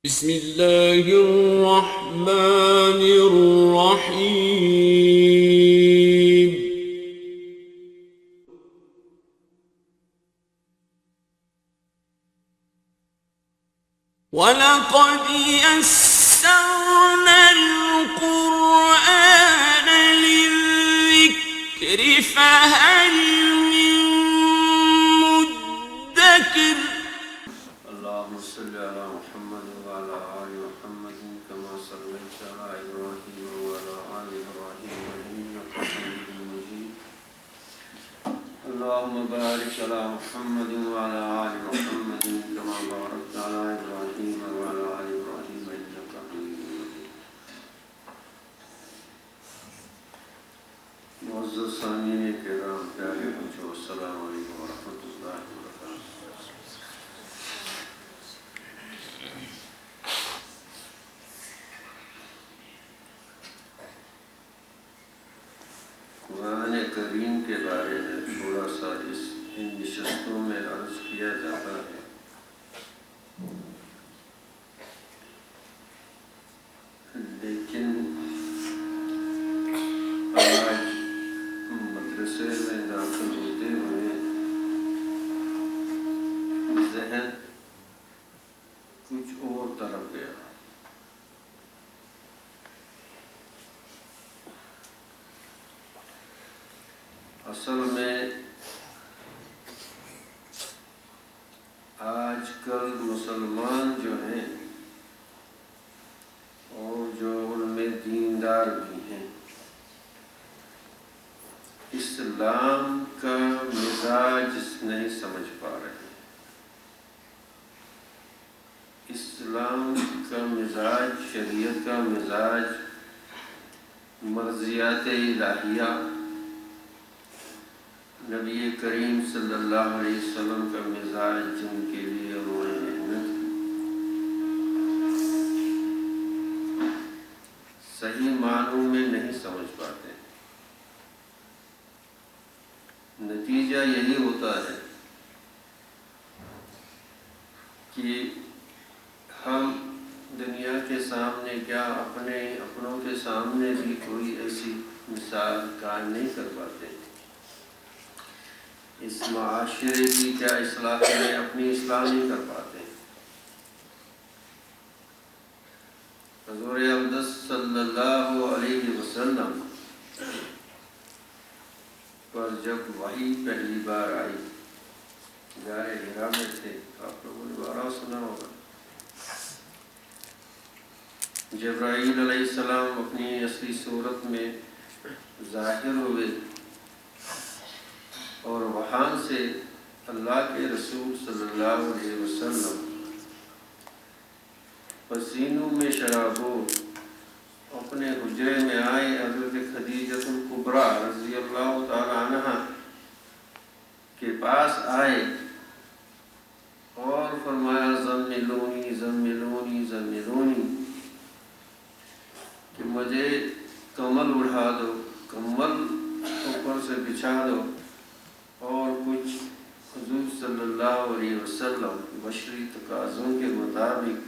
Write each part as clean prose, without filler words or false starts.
بسم الله الرحمن الرحيم ولقد يسرنا القرآن للذكر فهل من مدكر اللهم صل على محمد وعلى آل محمد كما صليت على إبراهيم وعلى آل إبراهيم إنك حميد مجيد اللهم بارك على محمد وعلى آل محمد كما باركت على إبراهيم وعلى آل إبراهيم إنك حميد مجيد. معزز سامعین کرام، پیارے بچوں، السلام علیکم ورحمۃ اللہ وبرکاتہ۔ قرآن کریم کے بارے میں تھوڑا سا ان نشستوں میں عرض کیا جاتا ہے، لیکن آج مدرسے میں داخل ہوتے ہوئے ذہن کچھ اور طرف گیا۔ اصل میں آج کل مسلمان جو ہیں اور جو ان میں دیندار بھی ہیں، اسلام کا مزاج نہیں سمجھ پا رہے۔ اسلام کا مزاج، شریعت کا مزاج، مرضیات الہیہ، نبی کریم صلی اللہ علیہ وسلم کا مزاج جن کے لیے انہوں نے محنت صحیح معنوں میں نہیں سمجھ پاتے۔ نتیجہ یہی ہوتا ہے کہ ہم دنیا کے سامنے کیا اپنوں کے سامنے بھی کوئی ایسی مثال قائم نہیں کر پاتے۔ اس معاشرے کی کیا اصلاح میں اپنی اصلاح نہیں کر پاتے۔ حضور اقدس صلی اللہ علیہ وسلم پر جب وحی پہلی بار آئی، غار حرا میں تھے، آپ لوگوں نے بارہ سنا ہوگا۔ جبرائیل علیہ السلام اپنی اصلی صورت میں ظاہر ہوئے اور وہاں سے اللہ کے رسول صلی اللہ علیہ وسلم پسینوں میں شرابو اپنے حجرے میں آئے، حضرت خدیجہ الکبریٰ رضی اللہ تعالی عنہ کے پاس آئے اور فرمایا زملونی زملونی زملونی، کہ مجھے کمل اڑا دو، کمل اوپر سے بچھا دو، اور کچھ حضور صلی اللہ علیہ وسلم بشری تقاضوں کے مطابق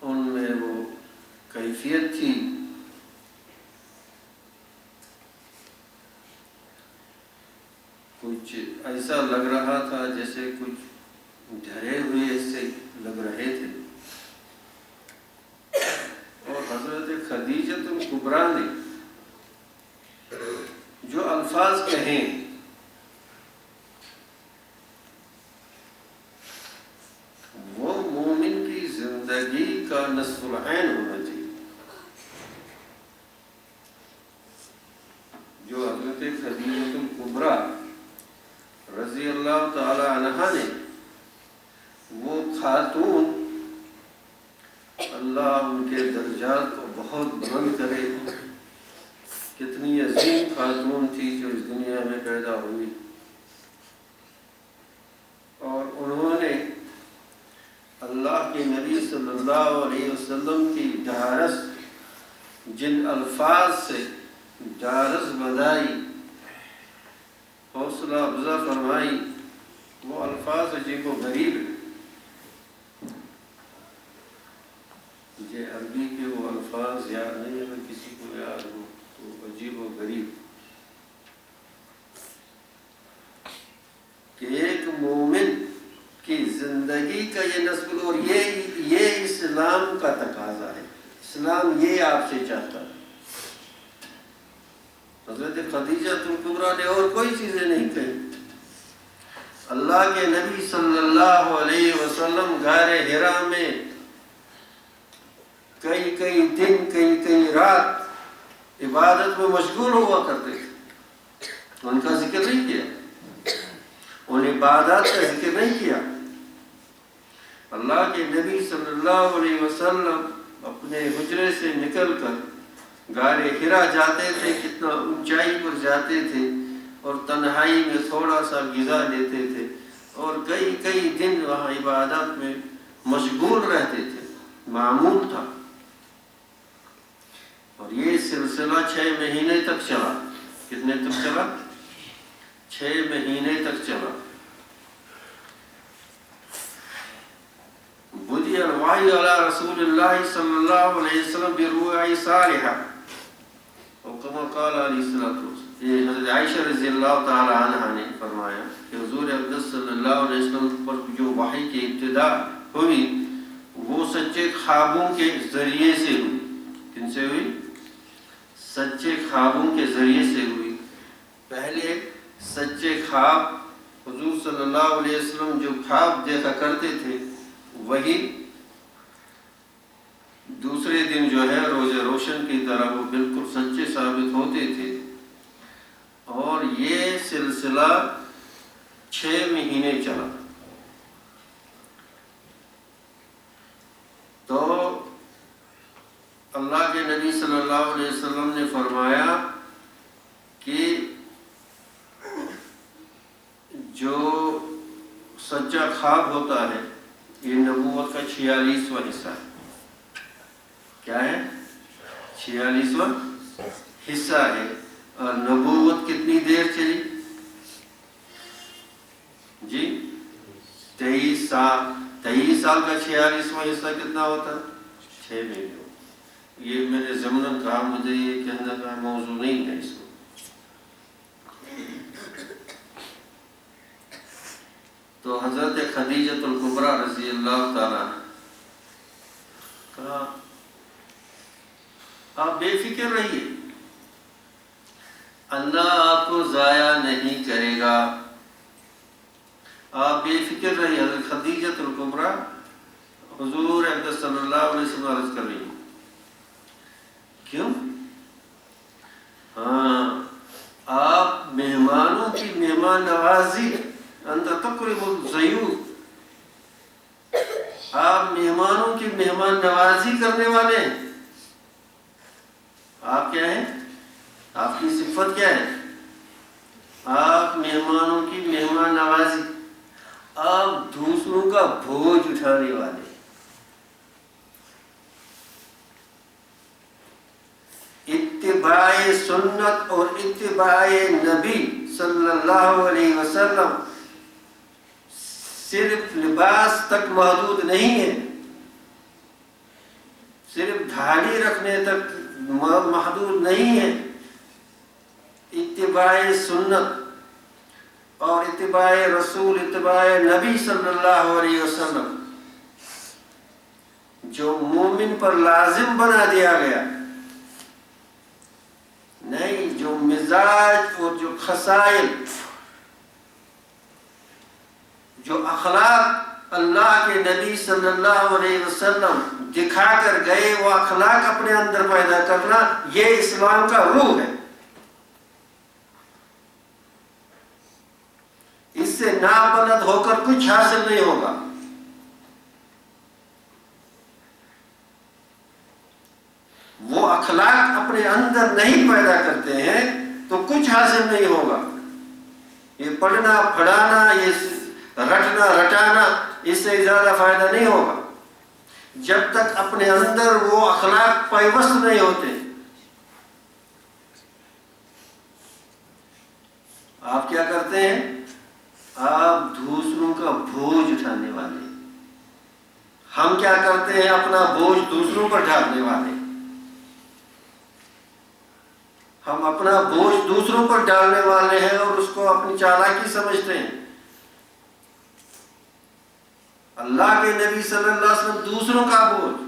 ان میں وہ کیفیت تھی کچھ ایسا لگ رہا تھا جیسے کچھ ڈھرے ہوئے سے لگ رہے تھے۔ اور حضرت خدیجہ الکبریٰ نے جو الفاظ کہیں وہ مومن کی زندگی کا نصف العین ہونا چاہیے۔ جو حضرت خدیجہ الکبریٰ رضی اللہ تعالی عنہا نے، وہ خاتون، اللہ ان کے درجات کو بہت بلند کرے، کتنی عظیم خاتون تھی جو اس دنیا میں پیدا ہوئی، اور انہوں نے اللہ کے نبی صلی اللہ علیہ وسلم کی ڈھارس، جن الفاظ سے ڈھارس بندائی، حوصلہ افزا فرمائی، وہ الفاظ عجیب و غریب ہیں۔ زندگی کا یہ نصب اور یہ اسلام کا تقاضا ہے. اسلام یہ آپ سے چاہتا ہے. حضرت خدیجہ الکبریٰ نے اور کوئی چیزیں نہیں کہی. اللہ کے نبی صلی اللہ علیہ وسلم غار حرا میں کئی دن کئی رات عبادت میں مشغول ہوا کرتے تھے. ان کا ذکر نہیں کیا, ان عبادات کا ذکر نہیں کیا. اللہ کے نبی صلی اللہ علیہ وسلم اپنے حجرے سے نکل کر غار حرا جاتے تھے, کتنا اونچائی پر جاتے تھے, اور تنہائی میں تھوڑا سا غذا لیتے تھے, اور کئی دن وہاں عبادات میں مشغول رہتے تھے. معمول تھا. اور یہ سلسلہ 6 مہینے تک چلا. کتنے تک چلا؟ 6 مہینے تک چلا. بدی الوحی علی رسول اللہ صلی اللہ علیہ وسلم برؤیا صالحہ, اور کما قال علیہ الصلوۃ والسلام. یہ حضرت عائشہ رضی اللہ تعالی عنہا نے فرمایا کہ حضور اقدس صلی اللہ علیہ وسلم پر جو وحی کی ابتدا ہوئی وہ سچے خوابوں کے ذریعے سے ہوئی. کن سے ہوئی؟ سچے خوابوں کے ذریعے سے ہوئی. پہلے سچے خواب, حضور صلی اللہ علیہ وسلم جو خواب دیکھا کرتے تھے وہی دوسرے دن جو ہے روز روشن کی طرح وہ بالکل سچے ثابت ہوتے تھے. اور یہ سلسلہ 6 مہینے چلا. تو اللہ کے نبی صلی اللہ علیہ وسلم نے فرمایا کہ جو سچا خواب ہوتا ہے یہ نبوت کا 46واں حصہ ہے. کیا ہے؟ 46واں حصہ ہے. اور نبوت کتنی دیر چلی جی؟ 23 سال. 23 سال کا 46واں حصہ کتنا ہوتا؟ 6 مہینے. یہ میں نے ضمناً کہا, مجھے یہ کہنے کا موضوع نہیں ہے اس کو. تو حضرت خدیجہ الکبریٰ رضی اللہ تعالیٰ کہا آپ بے فکر رہیے, اللہ آپ کو ضائع نہیں کرے گا. آپ بے فکر رہیے. حضرت خدیجہ الکبریٰ حضور اقدس صلی اللہ علیہ وسلم عرض کر رہی ہیں. کیوں؟ ہاں, آپ مہمانوں کی مہمان نوازی, انت تقرب الضیوف, آپ مہمانوں کی مہمان نوازی کرنے والے ہیں. آپ کیا ہیں؟ آپ کی صفت کیا ہے؟ آپ مہمانوں کی مہمان نوازی, آپ دوسروں کا بوجھ اٹھانے والے. اتباع سنت اور اتباع نبی صلی اللہ علیہ وسلم صرف لباس تک محدود نہیں ہے, صرف دھاڑی رکھنے تک محدود نہیں ہے. اتباع سنت اور اتباع رسول, اتباع نبی صلی اللہ علیہ وسلم جو مومن پر لازم بنا دیا گیا, نہیں جو مزاج اور جو خصائل, جو اخلاق اللہ کے نبی صلی اللہ علیہ وسلم دکھا کر گئے, وہ اخلاق اپنے اندر پیدا کرنا, یہ اسلام کا روح ہے. اس سے نابلد ہو کر کچھ حاصل نہیں ہوگا. وہ اخلاق اپنے اندر نہیں پیدا کرتے ہیں تو کچھ حاصل نہیں ہوگا. یہ پڑھنا پڑھانا, یہ رٹنا رٹانا, اس سے زیادہ فائدہ نہیں ہوگا جب تک اپنے اندر وہ اخلاق پیوست نہیں ہوتے. آپ کیا کرتے ہیں؟ آپ دوسروں کا بوجھ اٹھانے والے. ہم کیا کرتے ہیں؟ اپنا بوجھ دوسروں پر ڈالنے والے. ہم اپنا بوجھ دوسروں پر ڈالنے والے ہیں اور اس کو اپنی چالاکی سمجھتے ہیں. اللہ کے نبی صلی اللہ علیہ وسلم دوسروں کا بوجھ.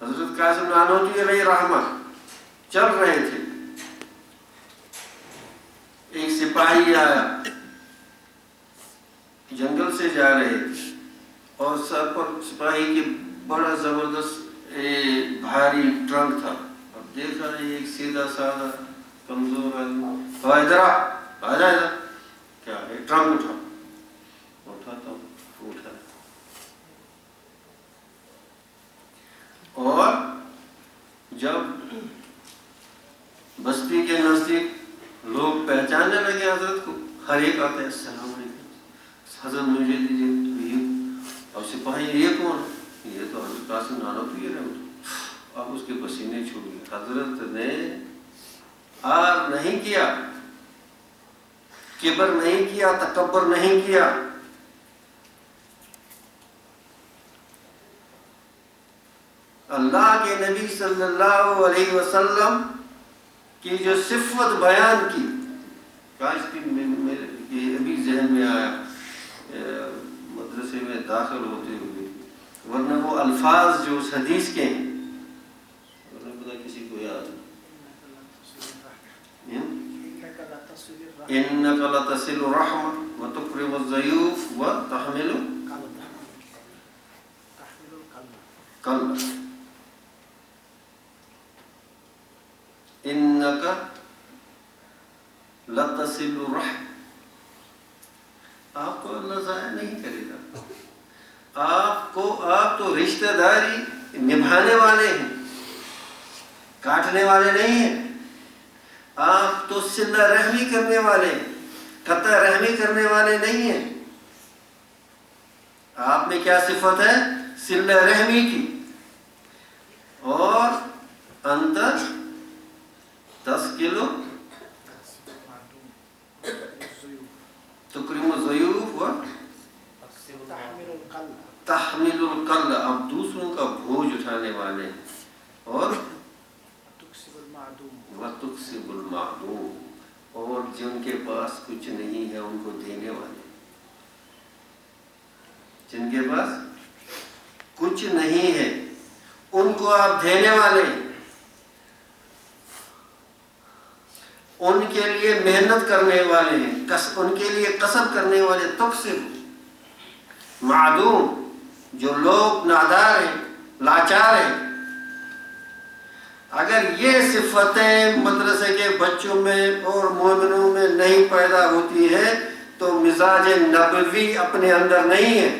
حضرت قاسم نانوتوی علیہ رحمت چل رہے تھے، ایک سپاہی آیا، جنگل سے جا رہے تھے اور سر پر سپاہی کے بڑا زبردست بھاری ٹرنک تھا. اب دیکھا ایک سیدھا سادہ کمزور آدمی، ادھر آ جا ادھر، کیا ہے ٹرنک اٹھاتا ہوں، اٹھا. اور جب بستی کے نزدیک لوگ پہچاننے لگے حضرت کو، ہر ایک آتا ہے السلام علیکم حضرت مجھے دیجیے. اور سپاہی یہ کون؟ یہ تو حضرت قاسم نانوتوی ہے. اب اس کے پسینے چھوٹ گئے. حضرت نے آر نہیں کیا، کبر نہیں کیا، تکبر نہیں کیا. اللہ کے نبی صلی اللہ علیہ وسلم کی جو صفت بیان کی، کاش کی میرے ابھی ذہن میں آیا مدرسے میں داخل ہوتے ہوئے، ورنہ وہ الفاظ جو اس حدیث کے ہیں ورنہ پتہ کسی کو یاد نہیں. إنك لتصل الرحم وتكرم الضيوف وتحمل الكلب. إنك لتصل الرحم. آپ کو اللہ ضائع نہیں کرے گا. آپ تو رشتہ داری نبھانے والے ہیں، کاٹنے والے نہیں ہیں. آپ تو صلہ رحمی کرنے والے ہیں، قطع رحمی کرنے والے نہیں ہیں. آپ میں کیا صفت ہے؟ صلہ رحمی کی. اور اندر 10 کلو تکریم الضیوف و تحمل القل. آپ دوسروں کا بوجھ اٹھانے والے ہیں اور وَتُكْسِبُ الْمَعْدُومَ، اور جن کے پاس کچھ نہیں ہے ان کو دینے والے. جن کے پاس کچھ نہیں ہے ان کو آپ دینے والے، ان کے لیے محنت کرنے والے ہیں، ان کے لیے کسب کرنے والے. تُكْسِبُ معدوم، جو لوگ نادار ہیں، لاچار ہیں. اگر یہ صفتیں مدرسے کے بچوں میں اور مومنوں میں نہیں پیدا ہوتی ہے تو مزاج نبوی اپنے اندر نہیں ہے.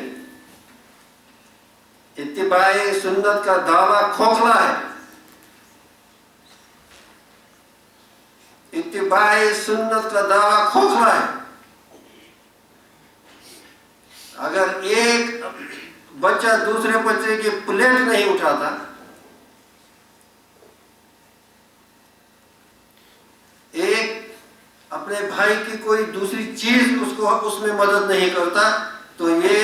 اتباع سنت کا دعویٰ کھوکھلا ہے. اتباع سنت کا دعویٰ کھوکھلا ہے. اگر ایک بچہ دوسرے بچے کی پلیٹ نہیں اٹھاتا، ایک اپنے بھائی کی کوئی دوسری چیز اس میں مدد نہیں کرتا، تو یہ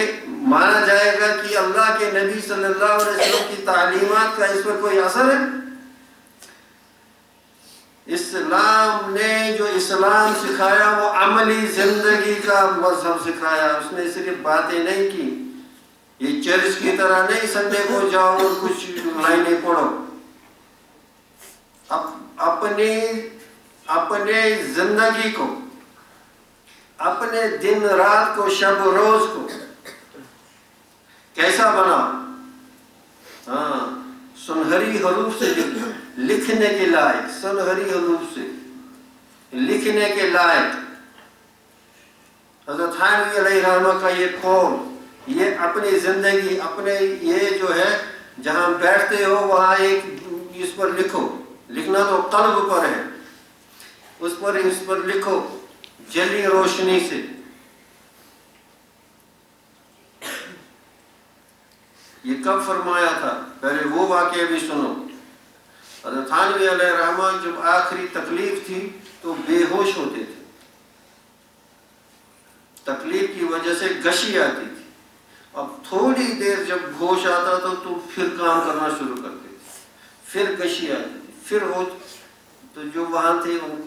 مانا جائے گا کہ اللہ کے نبی صلی اللہ علیہ وسلم کی تعلیمات کا اس پر کوئی اثر ہے. اسلام نے جو اسلام سکھایا وہ عملی زندگی کا مذہب سکھایا. اس نے صرف باتیں نہیں کی. یہ چرچ کی طرح نہیں سنڈے کو جاؤ اور کچھ لائنیں پڑھو. اپنے زندگی کو، اپنے دن رات کو، شب روز کو کیسا بنا؟ سنہری حروف سے لکھنے کے لائق، سنہری حروف سے لکھنے کے لائق. حضرت تھانوی علیہ رحمہ کا یہ قول، یہ اپنی زندگی، اپنے یہ جو ہے جہاں بیٹھتے ہو وہاں ایک اس پر لکھو. لکھنا تو قلب پر ہے، اس پر لکھو جلی روشنی سے. یہ کب فرمایا تھا؟ پہلے وہ واقعہ بھی سنو. حضرت تھانوی علیہ رحمہ جب آخری تکلیف تھی تو بے ہوش ہوتے تھے. تکلیف کی وجہ سے گشی آتی تھی. اب تھوڑی دیر جب ہوش آتا تھا تو پھر کام کرنا شروع کرتے تھے، پھر گشی آتی تھی، پھر ہوش. تو جو وہاں تھے ان کو